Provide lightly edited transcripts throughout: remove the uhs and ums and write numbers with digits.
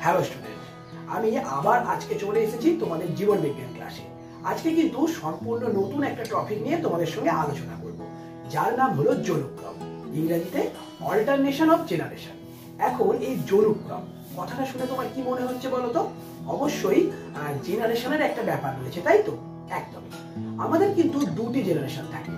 Hello student, আমি আবার আজকে চলে এসেছি তোমাদের জীবন বিজ্ঞান ক্লাসে। আজকে কিন্তু সম্পূর্ণ নতুন একটা টপিক নিয়ে তোমাদের সঙ্গে আলোচনা করব, যার নাম হলো জনুক্রম, ইংরেজিতে অল্টারনেশন অফ জেনারেশন। এখন এই জনুক্রম কথাটা শুনে তোমার কি মনে হচ্ছে বলো তো? অবশ্যই জেনারেশনের একটা ব্যাপার রয়েছে, তাই তো? একদমই। আমাদের কিন্তু দুটি জেনারেশন থাকে,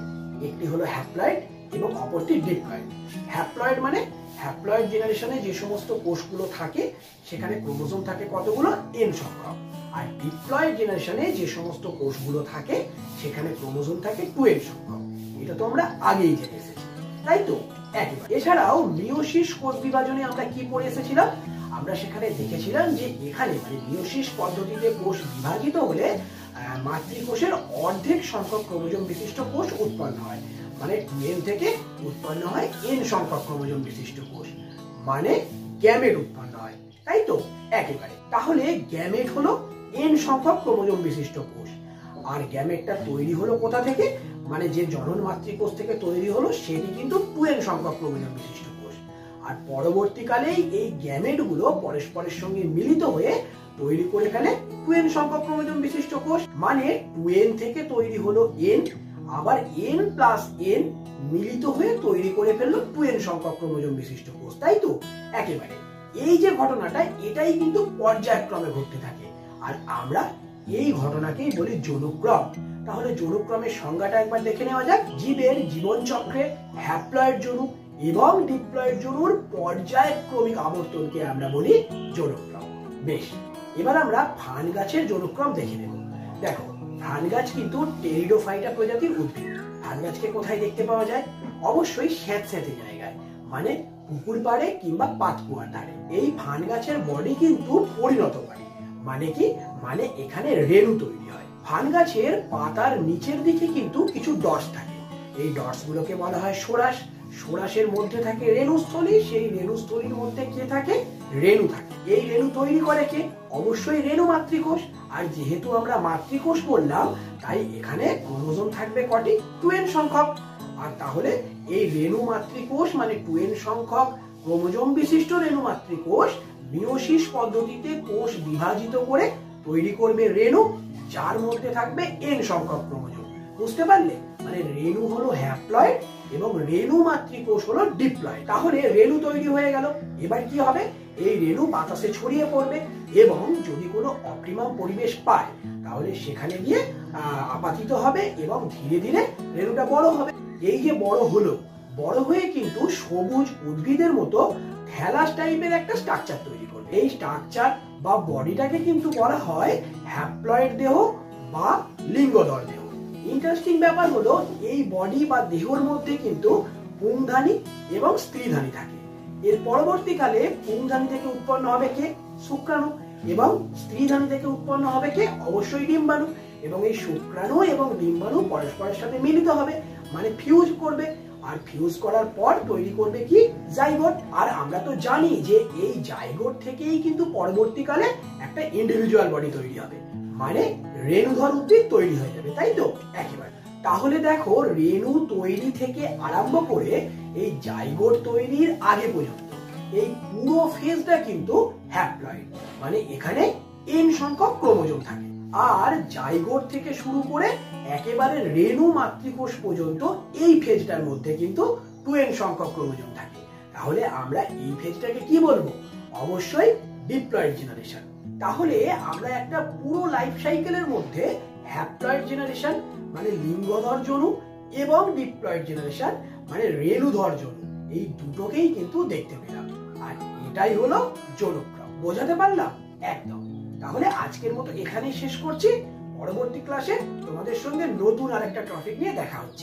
একটি হলো হ্যাপ্লয়েড এবং অপরটি ডিপ্লয়েড। হ্যাপ্লয়েড মানে হ্যাপ্লয়েড জেনারেশনে যে সমস্ত কোষগুলো থাকে সেখানে ক্রোমোজোম থাকে কতগুলো? n সংখ্যক। আর ডিপ্লয়েড জেনারেশনে যে সমস্ত কোষগুলো থাকে সেখানে ক্রোমোজোম থাকে 2n সংখ্যক। এটা তো আমরা আগেই জেনে এসেছি, তাই তো? একেবারে। এছাড়াও মিয়োসিস কোষ বিভাজনে আমরা কি পড়ে এসেছিলাম? আমরা সেখানে দেখেছিলাম যে এখানে মানে মিয়োসিস পদ্ধতিতে কোষ বিভাজিত হলে মাতৃকোষের অর্ধেক সংখ্যক ক্রোমোজোম বিশিষ্ট কোষ উৎপন্ন হয়, মানে 2n থেকে উৎপন্ন হয় n সংখ্যক ক্রোমোজোম বিশিষ্ট কোষ, মানে গ্যামেট উৎপন্ন হয়, তাই তো? একেবারে। তাহলে গ্যামেট হলো n সংখ্যক ক্রোমোজোম বিশিষ্ট কোষ। আর গ্যামেটটা তৈরি হলো কোথা থেকে? মানে যে জনন মাতৃকোষ থেকে তৈরি হলো সেটি কিন্তু 2n সংখ্যক ক্রোমোজোম বিশিষ্ট কোষ। আর পরবর্তীকালে এই গ্যামেট গুলো পরস্পরের সঙ্গে মিলিত হয়ে তৈরি করে ফেলে 2n সংখ্যক ক্রোমোজোম বিশিষ্ট কোষ। মানে 2n থেকে তৈরি হলো n, আবার n প্লাস n মিলিত হয়ে তৈরি করে ফেললো 2n সংখ্যক ক্রোমোজোম বিশিষ্ট কোষ, তাই তো? একেবারে। এই যে ঘটনাটা, এটাই কিন্তু পর্যায়ক্রমে ঘটতে থাকে, আর আমরা এই ঘটনাকেই বলি জনুক্রম। তাহলে জনুক্রমের সংজ্ঞাটা একবার দেখে নেওয়া যাক। জীবের জীবন চক্রে হ্যাপ্লয়েড জনু এবং ডিপ্লয়েড জনুর পর্যায়ক্রমিক আবর্তনকে আমরা বলি জনুক্রম। বেশ, এবার আমরা ফান গাছের জনুক্রম দেখে নেব। দেখো, ফান গাছ কিন্তু টেরিডোফাইটা প্রজাতির উদ্ভিদ। ফান গাছকে কোথায় দেখতে পাওয়া যায়? অবশ্যই স্যাঁতস্যাঁতে জায়গায়, মানে পুকুর পাড়ে কিংবা পাতকুয়ার ধারে। এই ফান গাছের বডি কিন্তু পরিণত বডি। মানে কি? মানে এখানে রেণু তৈরি হয়। ফান গাছের পাতার নিচের দিকে কিন্তু কিছু ডটস থাকে। এই ডটস গুলোকে বলা হয় সোরাস। সোরাসের মধ্যে থাকে রেণুস্থলী, সেই রেণুস্থলীর মধ্যে কে থাকে? রেণু থাকে। এই রেণু তৈরি করে কে? অবশ্যই রেণু মাতৃকোষ। আর যেহেতু আমরা মাতৃকোষ বললাম, তাই এখানে ক্রোমোজোম থাকবে কটি? 2n সংখ্যক। আর তাহলে এই রেণু মাতৃকোষ মানে 2n সংখ্যক ক্রোমোজোম বিশিষ্ট রেণু মাতৃকোষ মিয়োসিস পদ্ধতিতে কোষ বিভাজিত করে তৈরি করবে রেণু, যার মধ্যে থাকবে n সংখ্যক ক্রোমোজোম। বুঝতে পারলে? মানে রেণু হলো হ্যাপ্লয়েড এবং রেণু মাতৃকোষ হলো ডিপ্লয়েড। তাহলে রেণু তৈরি হয়ে গেল। এবার কি হবে? এই রেণু বাতাসে ছড়িয়ে পড়বে এবং যদি কোনো অপ্টিমাম পরিবেশ পায় তাহলে সেখানে গিয়ে আপাতিত হবে এবং ধীরে ধীরে রেণুটা বড় হবে। এই যে বড় হলো, বড় হয়ে কিন্তু সবুজ উদ্ভিদের মতো থ্যালাস টাইপের একটা স্ট্রাকচার তৈরি করবে। এই স্ট্রাকচার বা বডিটাকে কিন্তু বলা হয় হ্যাপ্লয়েড দেহ বা লিঙ্গধর দেহ। ইন্টারেস্টিং ব্যাপার হলো, এই বডি বা দেহর মধ্যে কিন্তু পুংধানী এবং স্ত্রীধানী থাকে। এর পরবর্তীকালে পুংধানী থেকে উৎপন্ন হবে কে? শুক্রাণু। এবং স্ত্রীধানী থেকে উৎপন্ন হবে কে? অবশ্যই ডিম্বাণু। এবং এই শুক্রাণু এবং ডিম্বাণু পরস্পরের সাথে মিলিত হবে, মানে ফিউজ করবে। আর ফিউজ করার পর তৈরি করবে কি? জাইগোট। আর আমরা তো জানি যে এই জাইগোট থেকেই কিন্তু পরবর্তীকালে একটা ইন্ডিভিজুয়াল বডি তৈরি হবে, মানে রেণুধর উদ্ভিদ তৈরি হয়ে যাবে, তাই তো? একেবারে। তাহলে দেখো, রেণু তৈরি থেকে আরম্ভ করে এই জাইগোট তৈরির আগে পর্যন্ত এই পুরো ফেজটা কিন্তু হ্যাপ্লয়েড, মানে এখানে n সংখ্যক ক্রোমোজোম থাকে। আর জাইগোট থেকে শুরু করে একেবারে রেণু মাতৃকোষ পর্যন্ত এই ফেজটার মধ্যে কিন্তু 2n সংখ্যক ক্রোমোজোম থাকে। তাহলে আমরা এই ফেজটাকে কি বলবো? অবশ্যই ডিপ্লয়েড জেনারেশন। তাহলে আমরা একটা পুরো লাইফ সাইকেলের মধ্যে হ্যাপ্লয়েড জেনারেশন মানে লিঙ্গধর জনু এবং ডিপ্লয়েড জেনারেশন মানে রেণুধর জনু, এই দুটোকেই কিন্তু দেখতে পেলাম। আর এটাই হলো জনুক্রম। বোঝাতে পারলাম? একদম। তাহলে আজকের মতো এখানেই শেষ করছি। পরবর্তী ক্লাসে তোমাদের সঙ্গে নতুন আরেকটা টপিক নিয়ে দেখা হচ্ছে।